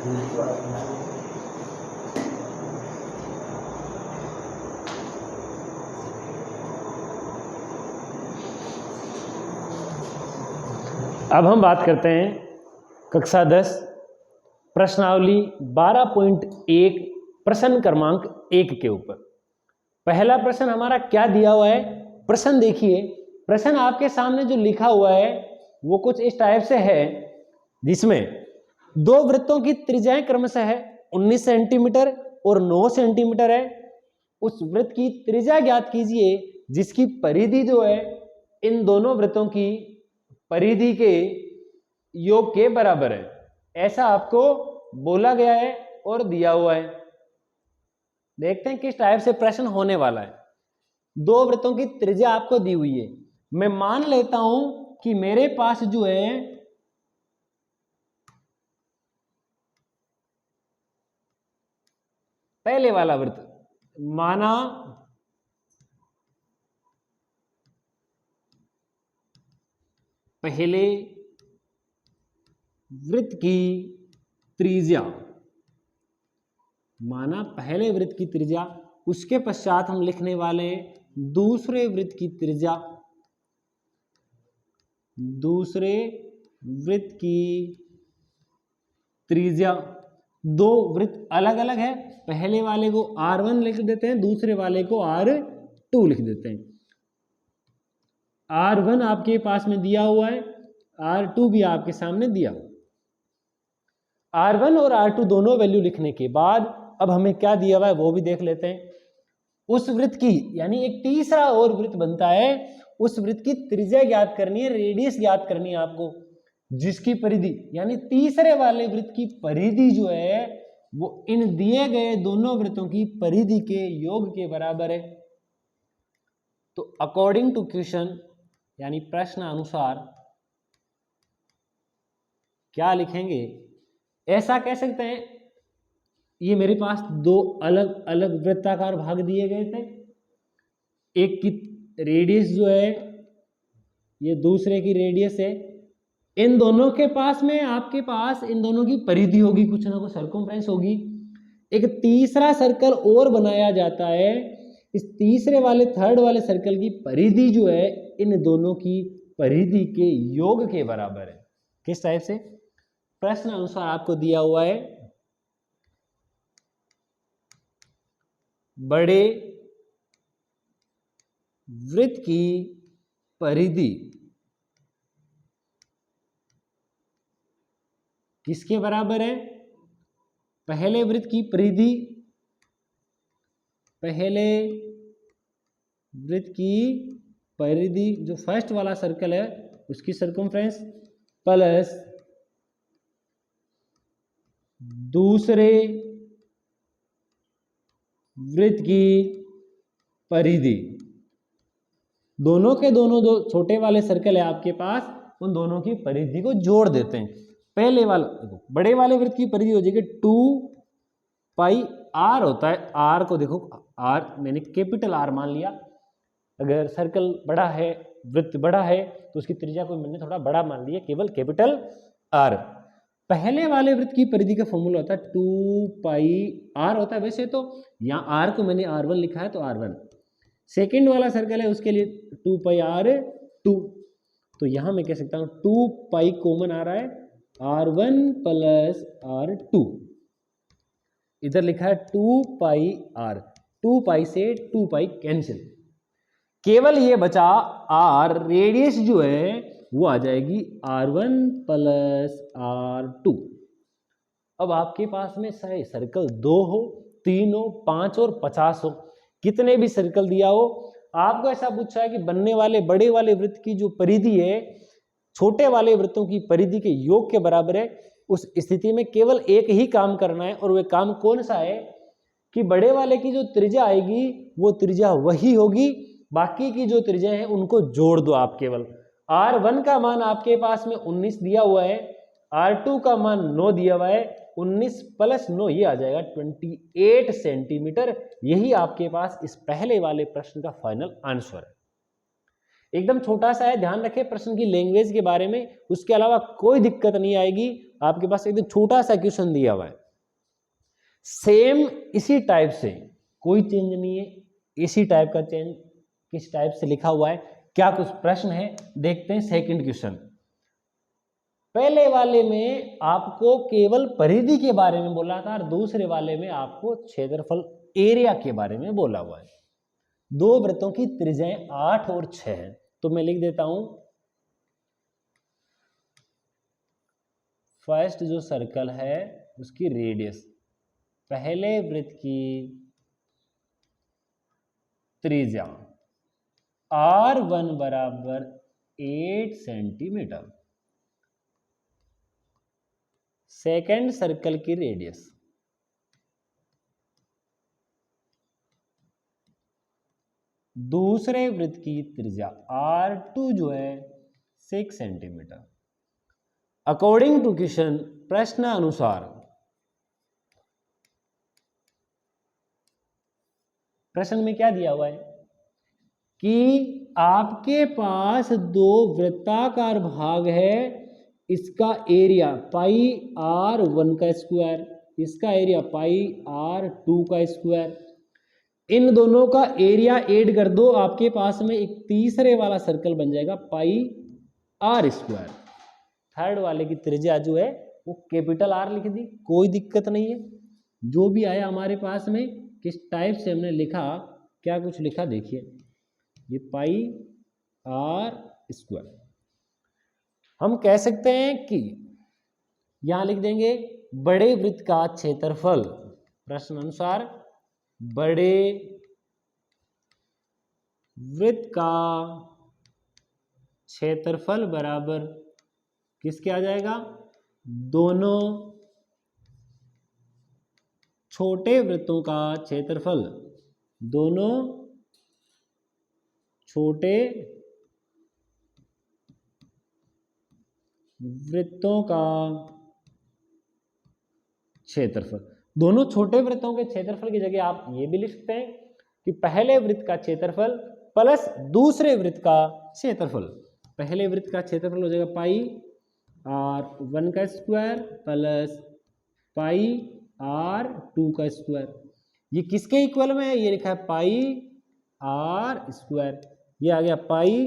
अब हम बात करते हैं कक्षा 10 प्रश्नावली 12.1 प्रश्न क्रमांक 1 के ऊपर। पहला प्रश्न हमारा क्या दिया हुआ है, प्रश्न देखिए। प्रश्न आपके सामने जो लिखा हुआ है वो कुछ इस टाइप से है, जिसमें दो वृत्तों की त्रिज्याएं क्रमशः है 19 सेंटीमीटर और 9 सेंटीमीटर है। उस वृत्त की त्रिज्या ज्ञात कीजिए जिसकी परिधि जो है इन दोनों वृत्तों की परिधि के योग के बराबर है। ऐसा आपको बोला गया है और दिया हुआ है। देखते हैं किस टाइप से प्रश्न होने वाला है। दो वृत्तों की त्रिज्या आपको दी हुई है। मैं मान लेता हूं कि मेरे पास जो है पहले वाला वृत्त, माना पहले वृत्त की त्रिज्या, माना पहले वृत्त की त्रिज्या, उसके पश्चात हम लिखने वाले दूसरे वृत्त की त्रिज्या, दूसरे वृत्त की त्रिज्या। दो वृत्त अलग अलग है, पहले वाले को R1 लिख देते हैं, दूसरे वाले को R2 लिख देते हैं। R1 आपके पास में दिया हुआ है, R2 भी आपके सामने दिया। R1 और R2 दोनों वैल्यू लिखने के बाद अब हमें क्या दिया हुआ है वो भी देख लेते हैं। उस वृत्त की, यानी एक तीसरा और वृत्त बनता है, उस वृत्त की त्रिज्या ज्ञात करनी है, रेडियस ज्ञात करनी है आपको, जिसकी परिधि, यानी तीसरे वाले वृत्त की परिधि जो है वो इन दिए गए दोनों वृत्तों की परिधि के योग के बराबर है। तो अकॉर्डिंग टू क्वेश्चन, यानी प्रश्न अनुसार क्या लिखेंगे, ऐसा कह सकते हैं, ये मेरे पास दो अलग अलग वृत्ताकार भाग दिए गए थे। एक की रेडियस जो है ये दूसरे की रेडियस है। इन दोनों के पास में आपके पास इन दोनों की परिधि होगी, कुछ ना कुछ सर्कमफ्रेंस होगी। एक तीसरा सर्कल और बनाया जाता है, इस तीसरे वाले थर्ड वाले सर्कल की परिधि जो है इन दोनों की परिधि के योग के बराबर है। किस टाइप से, प्रश्न अनुसार आपको दिया हुआ है, बड़े वृत्त की परिधि किसके बराबर है, पहले वृत्त की परिधि, पहले वृत्त की परिधि जो फर्स्ट वाला सर्कल है उसकी सर्कमफ्रेंस प्लस दूसरे वृत्त की परिधि। दोनों के दोनों जो छोटे वाले सर्कल है आपके पास, उन दोनों की परिधि को जोड़ देते हैं। पहले वाला देखो, बड़े वाले वृत्त की परिधि हो जाएगी 2 पाई r होता है। r को देखो, r मैंने कैपिटल R मान लिया। अगर सर्कल बड़ा है, वृत्त बड़ा है, तो उसकी त्रिज्या को मैंने थोड़ा बड़ा मान लिया, केवल कैपिटल R। पहले वाले वृत्त की परिधि का फॉर्मूला होता है 2 पाई r होता है। वैसे तो यहाँ r को मैंने R1 लिखा है तो R1। सेकेंड वाला सर्कल है उसके लिए 2 पाई R2, तो यहाँ मैं कह सकता हूँ 2 पाई कॉमन आ रहा है, R1 प्लस R2। इधर लिखा है 2 पाई R, 2 पाई से 2 पाई कैंसिल, केवल ये बचा R। रेडियस जो है वो आ जाएगी R1 प्लस R2। अब आपके पास में चाहे सर्कल 2 हो, 3 हो, 5 और 50 हो, कितने भी सर्कल दिया हो, आपको ऐसा पूछा है कि बनने वाले बड़े वाले वृत्त की जो परिधि है छोटे वाले वृत्तों की परिधि के योग के बराबर है। उस स्थिति में केवल एक ही काम करना है, और वह काम कौन सा है कि बड़े वाले की जो त्रिज्या आएगी वो त्रिज्या वही होगी, बाकी की जो त्रिज्या है उनको जोड़ दो आप। केवल R1 का मान आपके पास में 19 दिया हुआ है, R2 का मान 9 दिया हुआ है, 19 प्लस 9 ये आ जाएगा 28 सेंटीमीटर। यही आपके पास इस पहले वाले प्रश्न का फाइनल आंसर है। एकदम छोटा सा है, ध्यान रखें प्रश्न की लैंग्वेज के बारे में, उसके अलावा कोई दिक्कत नहीं आएगी। आपके पास एकदम छोटा सा क्वेश्चन दिया हुआ है, सेम इसी टाइप से, कोई चेंज नहीं है, इसी टाइप का चेंज किस टाइप से लिखा हुआ है, क्या कुछ प्रश्न है, देखते हैं सेकंड क्वेश्चन। पहले वाले में आपको केवल परिधि के बारे में बोला था और दूसरे वाले में आपको क्षेत्रफल एरिया के बारे में बोला हुआ है। दो वृत्तों की त्रिज्याएं 8 और 6 है, तो मैं लिख देता हूं फर्स्ट जो सर्कल है उसकी रेडियस, पहले वृत्त की त्रिज्या R1 बराबर 8 सेंटीमीटर, सेकेंड सर्कल की रेडियस दूसरे वृत्त की त्रिज्या R2 जो है 6 सेंटीमीटर। अकॉर्डिंग टू क्वेश्चन, प्रश्न अनुसार, प्रश्न में क्या दिया हुआ है कि आपके पास दो वृत्ताकार भाग है, इसका एरिया पाई R1 का स्क्वायर, इसका एरिया पाई R2 का स्क्वायर, इन दोनों का एरिया ऐड कर दो, आपके पास में एक तीसरे वाला सर्कल बन जाएगा पाई R स्क्वायर। थर्ड वाले की त्रिज्या जो है वो कैपिटल R लिख दी, कोई दिक्कत नहीं है। जो भी आया हमारे पास में, किस टाइप से हमने लिखा, क्या कुछ लिखा देखिए, ये पाई R स्क्वायर। हम कह सकते हैं कि यहां लिख देंगे बड़े वृत्त का क्षेत्रफल, प्रश्न अनुसार बड़े वृत्त का क्षेत्रफल बराबर किसके आ जाएगा, दोनों छोटे वृत्तों का क्षेत्रफल, दोनों छोटे वृत्तों का क्षेत्रफल। दोनों छोटे वृत्तों के क्षेत्रफल की जगह आप ये भी लिख सकते हैं कि पहले वृत्त का क्षेत्रफल प्लस दूसरे वृत्त का क्षेत्रफल। पहले वृत्त का क्षेत्रफल हो जाएगा पाई R1 का स्क्वायर प्लस पाई R2 का स्क्वायर। ये किसके इक्वल में है, ये लिखा है पाई R स्क्वायर, ये आ गया pi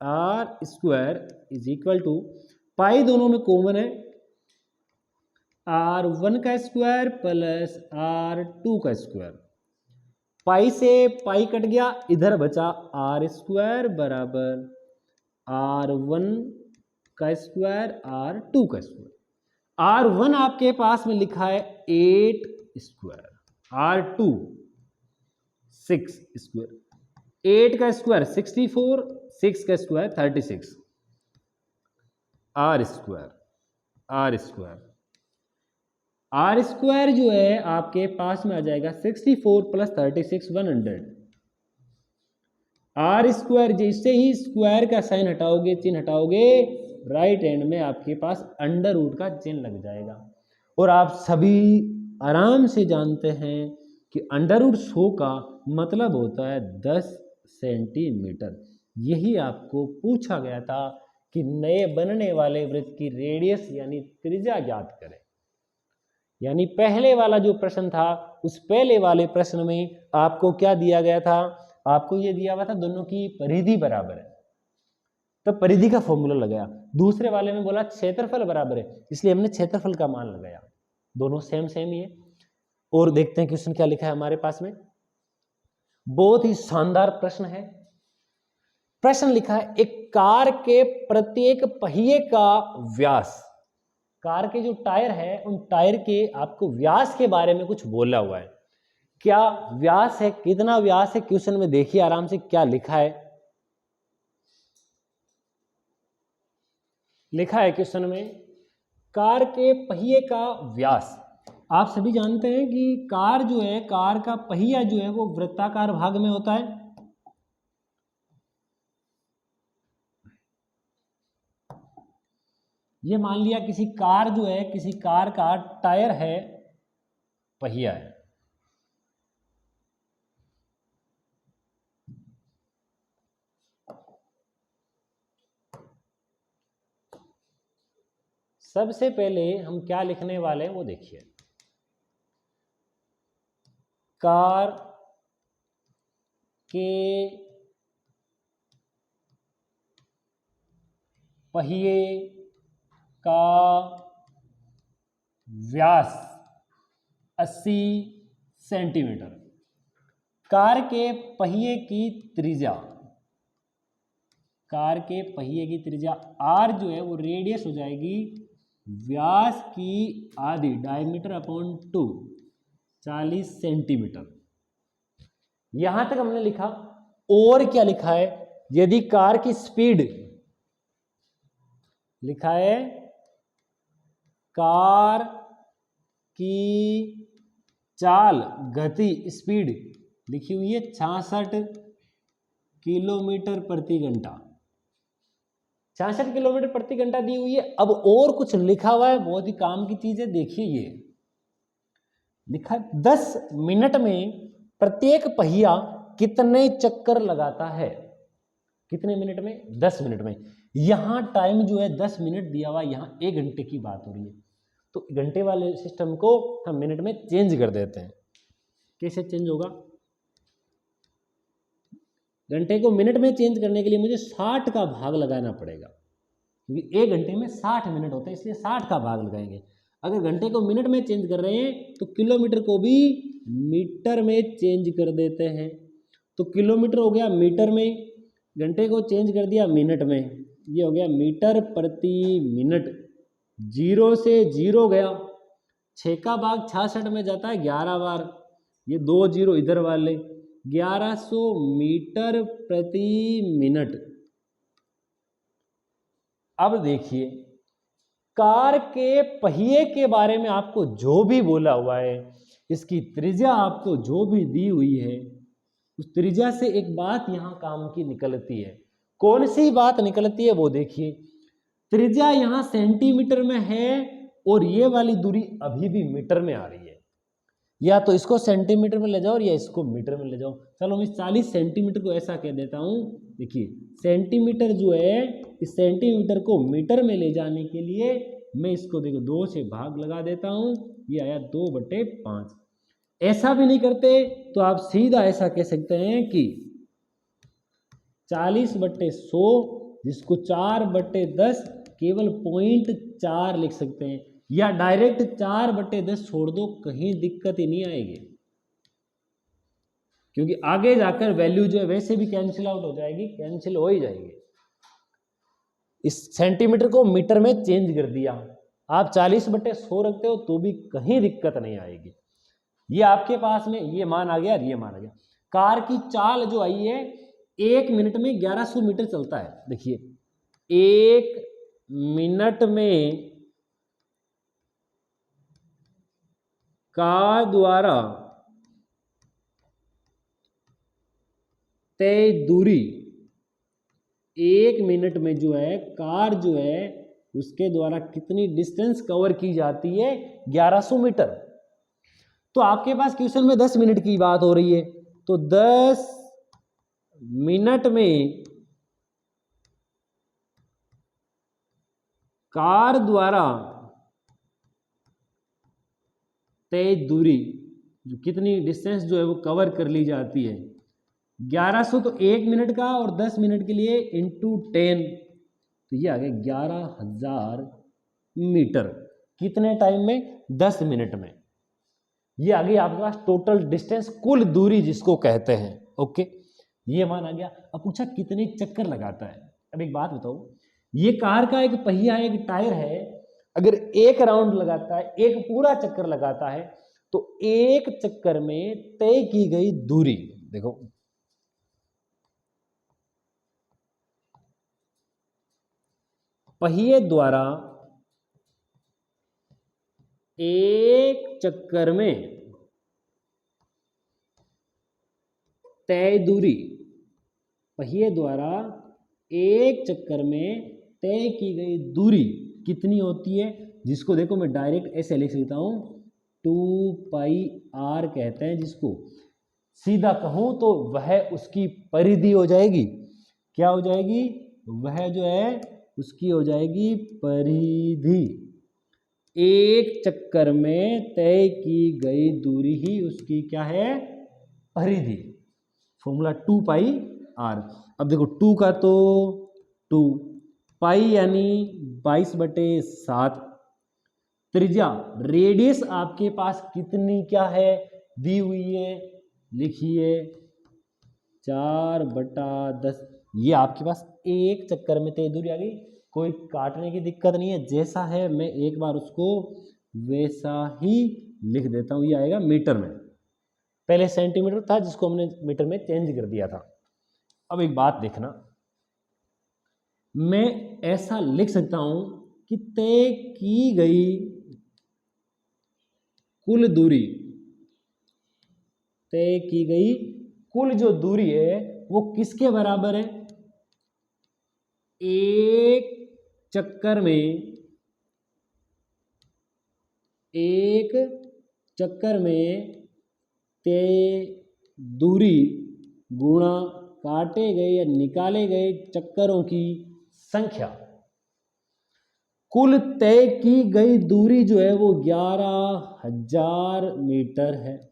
R square is equal to, pi दोनों में कॉमन है, R1 का स्क्वायर प्लस R2 का स्क्वायर, पाई से पाई कट गया, इधर बचा R स्क्वायर बराबर R1 का स्क्वायर R2 का स्क्वायर। R1 आपके पास में लिखा है 8 स्क्वायर, R2 6 स्क्वायर, 8 का स्क्वायर 64, 6 का square 36, R square R square जो है आपके पास में आ जाएगा 64 प्लस 36 100। R स्क्वायर जैसे ही स्क्वायर का साइन हटाओगे, चिन्ह हटाओगे, राइट हैंड में आपके पास अंडर रूट का चिन्ह लग जाएगा। और आप सभी आराम से जानते हैं कि अंडर रूट 100 का मतलब होता है 10 सेंटीमीटर। यही आपको पूछा गया था कि नए बनने वाले वृत्त की रेडियस यानी त्रिज्या ज्ञात करें। यानी पहले वाला जो प्रश्न था, उस पहले वाले प्रश्न में आपको क्या दिया गया था, आपको ये दिया हुआ था दोनों की परिधि बराबर है, तो परिधि का फॉर्मूला लगाया। दूसरे वाले में बोला क्षेत्रफल बराबर है, इसलिए हमने क्षेत्रफल का मान लगाया। दोनों सेम ही है। और देखते हैं क्वेश्चन क्या लिखा है हमारे पास में। बहुत ही शानदार प्रश्न है। प्रश्न लिखा है, एक कार के प्रत्येक पहिए का व्यास, कार के जो टायर है उन टायर के आपको व्यास के बारे में कुछ बोला हुआ है। क्या व्यास है, कितना व्यास है, क्वेश्चन में देखिए आराम से क्या लिखा है। लिखा है क्वेश्चन में, कार के पहिए का व्यास। आप सभी जानते हैं कि कार जो है, कार का पहिया जो है वो वृत्ताकार भाग में होता है। ये मान लिया किसी कार जो है, किसी कार का टायर है, पहिया है। सबसे पहले हम क्या लिखने वाले हैं वो देखिए। कार के पहिए का व्यास 80 सेंटीमीटर। कार के पहिए की त्रिज्या, कार के पहिए की त्रिज्या r जो है वो रेडियस हो जाएगी व्यास की आधी, डायमीटर अपॉन 2, 40 सेंटीमीटर। यहां तक हमने लिखा। और क्या लिखा है, यदि कार की स्पीड लिखा है, कार की चाल, गति, स्पीड लिखी हुई है 66 किलोमीटर प्रति घंटा, 66 किलोमीटर प्रति घंटा दी हुई है। अब और कुछ लिखा हुआ है, बहुत ही काम की चीज है। देखिए ये लिखा है 10 मिनट में प्रत्येक पहिया कितने चक्कर लगाता है। कितने मिनट में? 10 मिनट में। यहां टाइम जो है 10 मिनट दिया हुआ, यहां 1 घंटे की बात हो रही है, तो घंटे वाले सिस्टम को हम मिनट में चेंज कर देते हैं। कैसे चेंज होगा? घंटे को मिनट में चेंज करने के लिए मुझे 60 का भाग लगाना पड़ेगा, क्योंकि 1 घंटे में 60 मिनट होते हैं, इसलिए 60 का भाग लगाएंगे। अगर घंटे को मिनट में चेंज कर रहे हैं तो किलोमीटर को भी मीटर में चेंज कर देते हैं। तो किलोमीटर हो गया मीटर में, घंटे को चेंज कर दिया मिनट में, ये हो गया मीटर प्रति मिनट। 0 से 0 गया, 6 का भाग 66 में जाता है 11 बार, ये 2 0 इधर वाले, 1100 मीटर प्रति मिनट। अब देखिए, कार के पहिए के बारे में आपको जो भी बोला हुआ है, इसकी त्रिज्या आपको जो भी दी हुई है, उस त्रिज्या से एक बात यहां काम की निकलती है। कौन सी बात निकलती है वो देखिए। त्रिज्या यहां सेंटीमीटर में है और ये वाली दूरी अभी भी मीटर में आ रही है। या तो इसको सेंटीमीटर में ले जाओ या इसको मीटर में ले जाओ। चलो मैं 40 सेंटीमीटर को ऐसा कह देता हूं। देखिए सेंटीमीटर जो है, इस सेंटीमीटर को मीटर में ले जाने के लिए मैं इसको देखो 2 से भाग लगा देता हूं, ये आया 2/5। ऐसा भी नहीं करते तो आप सीधा ऐसा कह सकते हैं कि 40/100, जिसको 4/10 केवल 0.4 लिख सकते हैं, या डायरेक्ट 4/10 छोड़ दो, कहीं दिक्कत ही नहीं आएगी, क्योंकि आगे जाकर वैल्यू जो है वैसे भी कैंसिल आउट हो जाएगी, कैंसिल हो ही जाएगी। इस सेंटीमीटर को मीटर में चेंज कर दिया, आप 40/100 रखते हो तो भी कहीं दिक्कत नहीं आएगी। ये आपके पास में ये मान आ गया, ये मान आ गया। कार की चाल जो आई है 1 मिनट में 1100 मीटर चलता है। देखिए 1 मिनट में कार द्वारा तय दूरी, 1 मिनट में जो है कार जो है उसके द्वारा कितनी डिस्टेंस कवर की जाती है? 1100 मीटर। तो आपके पास क्वेश्चन में 10 मिनट की बात हो रही है, तो 10 मिनट में कार द्वारा तय दूरी, जो कितनी डिस्टेंस जो है वो कवर कर ली जाती है, 1100 तो 1 मिनट का, और 10 मिनट के लिए इंटू 10, तो ये आ गया 11,000 मीटर। कितने टाइम में? 10 मिनट में। ये आ गई आपके पास टोटल डिस्टेंस, कुल दूरी जिसको कहते हैं। ओके, ये मान आ गया। अब पूछा कितने चक्कर लगाता है। अब एक बात बताओ, ये कार का एक पहिया है, एक टायर है, अगर एक राउंड लगाता है, एक पूरा चक्कर लगाता है, तो एक चक्कर में तय की गई दूरी देखो, पहिए द्वारा एक चक्कर में तय दूरी, पहिए द्वारा एक चक्कर में तय की गई दूरी कितनी होती है, जिसको देखो मैं डायरेक्ट ऐसे लिख सकता हूं, 2πr कहते हैं, जिसको सीधा कहूं तो वह उसकी परिधि हो जाएगी। क्या हो जाएगी? वह जो है उसकी हो जाएगी परिधि। एक चक्कर में तय की गई दूरी ही उसकी क्या है, परिधि। Formula 2 pi R. अब देखो 2 का तो 2 पाई यानी 22/7। त्रिज्या रेडियस आपके पास कितनी क्या है दी हुई है, लिखिए 4/10। ये आपके पास एक चक्कर में तय दूरी आ गई, कोई काटने की दिक्कत नहीं है, जैसा है मैं एक बार उसको वैसा ही लिख देता हूं। ये आएगा मीटर में, पहले सेंटीमीटर था जिसको हमने मीटर में चेंज कर दिया था। अब एक बात देखना, मैं ऐसा लिख सकता हूं कि तय की गई कुल दूरी, तय की गई कुल जो दूरी है वो किसके बराबर है, एक चक्कर में, एक चक्कर में तय दूरी गुणा काटे गए या निकाले गए चक्करों की संख्या। कुल तय की गई दूरी जो है वो 11,000 मीटर है।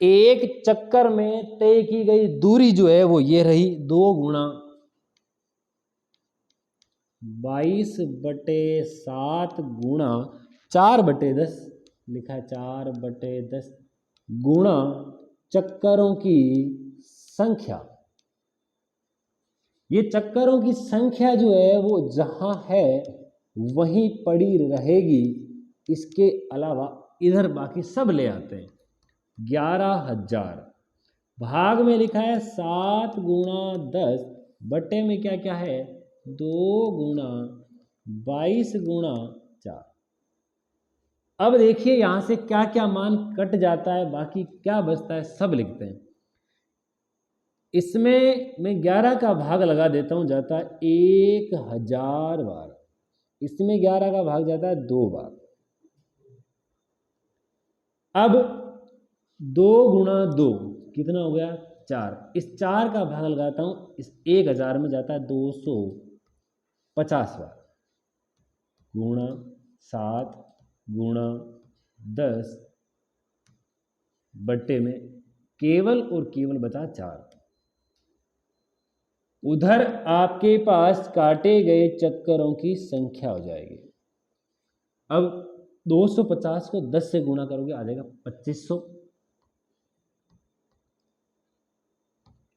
एक चक्कर में तय की गई दूरी जो है वो ये रही 2 गुणा 22/7 गुणा 4/10, लिखा है 4/10 गुणा चक्करों की संख्या। ये चक्करों की संख्या जो है वो जहां है वहीं पड़ी रहेगी, इसके अलावा इधर बाकी सब ले आते हैं। 11,000 भाग में लिखा है 7 गुणा 10, बटे में क्या क्या है 2 गुणा 22 गुणा 4। अब देखिए यहां से क्या क्या मान कट जाता है, बाकी क्या बचता है सब लिखते हैं। इसमें मैं 11 का भाग लगा देता हूं, जाता है 1000 बार। इसमें 11 का भाग जाता है 2 बार। अब 2 गुणा 2 कितना हो गया 4। इस 4 का भाग लगाता हूं, इस 1000 में जाता है 250 बार, गुणा 7 गुणा 10 बट्टे में केवल और केवल बचा 4। उधर आपके पास काटे गए चक्करों की संख्या हो जाएगी। अब 250 को 10 से गुणा करोगे आ जाएगा 2500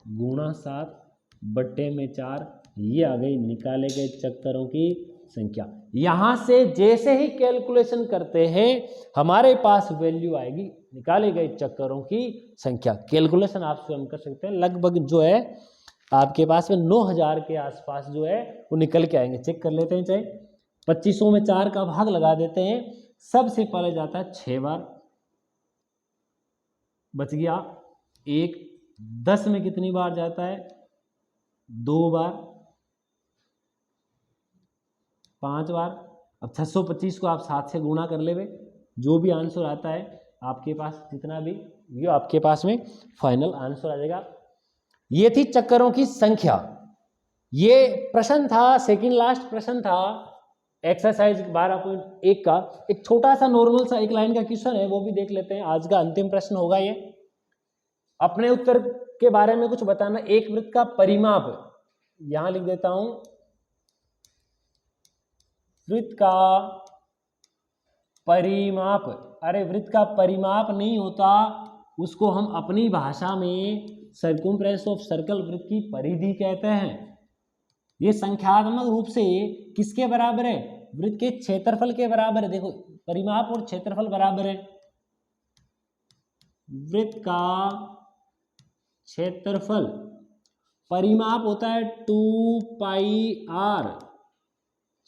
गुणा 7 बट्टे में 4। ये आ गई निकाले गए चक्करों की संख्या। यहां से जैसे ही कैलकुलेशन करते हैं हमारे पास वैल्यू आएगी निकाले गए चक्करों की संख्या। कैलकुलेशन आप स्वयं कर सकते हैं, लगभग जो है आपके पास में 9000 के आसपास जो है वो निकल के आएंगे। चेक कर लेते हैं, चाहे 2500 में 4 का भाग लगा देते हैं। सबसे पहले जाता है 6 बार, बच गया 1। 10 में कितनी बार जाता है 2 बार, 5 बार। अब 625 को आप 7 से गुणा कर ले, जो भी आंसर आता है आपके पास जितना भी ये आपके पास में फाइनल आंसर आ जाएगा। ये थी चक्करों की संख्या। ये प्रश्न था, सेकंड लास्ट प्रश्न था एक्सरसाइज 12.1 का। एक छोटा सा नॉर्मल सा एक लाइन का क्वेश्चन है, वो भी देख लेते हैं। आज का अंतिम प्रश्न होगा ये। अपने उत्तर के बारे में कुछ बताना। एक वृत्त का परिमाप, यहां लिख देता हूं, वृत्त का परिमाप। अरे वृत्त का परिमाप नहीं होता, उसको हम अपनी भाषा में सर्कमफ्रेंस ऑफ सर्कल, वृत्त की परिधि कहते हैं। ये संख्यात्मक रूप से किसके बराबर है, वृत्त के क्षेत्रफल के बराबर है। देखो परिमाप और क्षेत्रफल बराबर है। वृत्त का क्षेत्रफल, परिमाप होता है 2πr,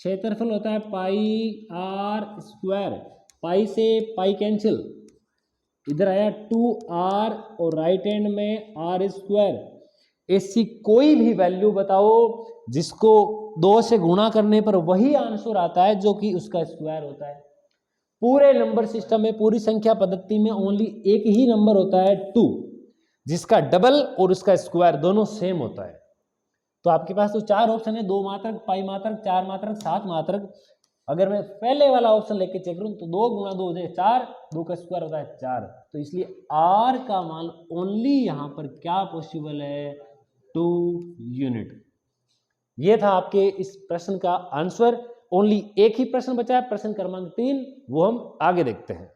क्षेत्रफल होता है πr²। पाई से पाई कैंसिल, इधर आया 2r और राइट हैंड में r²। ऐसी कोई भी वैल्यू बताओ जिसको 2 से गुणा करने पर वही आंसर आता है जो कि उसका स्क्वायर होता है। पूरे नंबर सिस्टम में, पूरी संख्या पद्धति में ओनली एक ही नंबर होता है 2, जिसका डबल और उसका स्क्वायर दोनों सेम होता है। तो आपके पास तो 4 ऑप्शन है, 2 मात्रक, पाई मात्रक, 4 मात्रक, 7 मात्रक। अगर मैं पहले वाला ऑप्शन लेके चेक करूं तो 2 गुणा 2 हो जाए 4, 2 का स्क्वायर होता है 4, तो इसलिए R का मान ओनली यहां पर क्या पॉसिबल है, 2 यूनिट। ये था आपके इस प्रश्न का आंसर। ओनली एक ही प्रश्न बचा है, प्रश्न क्रमांक 3, वो हम आगे देखते हैं।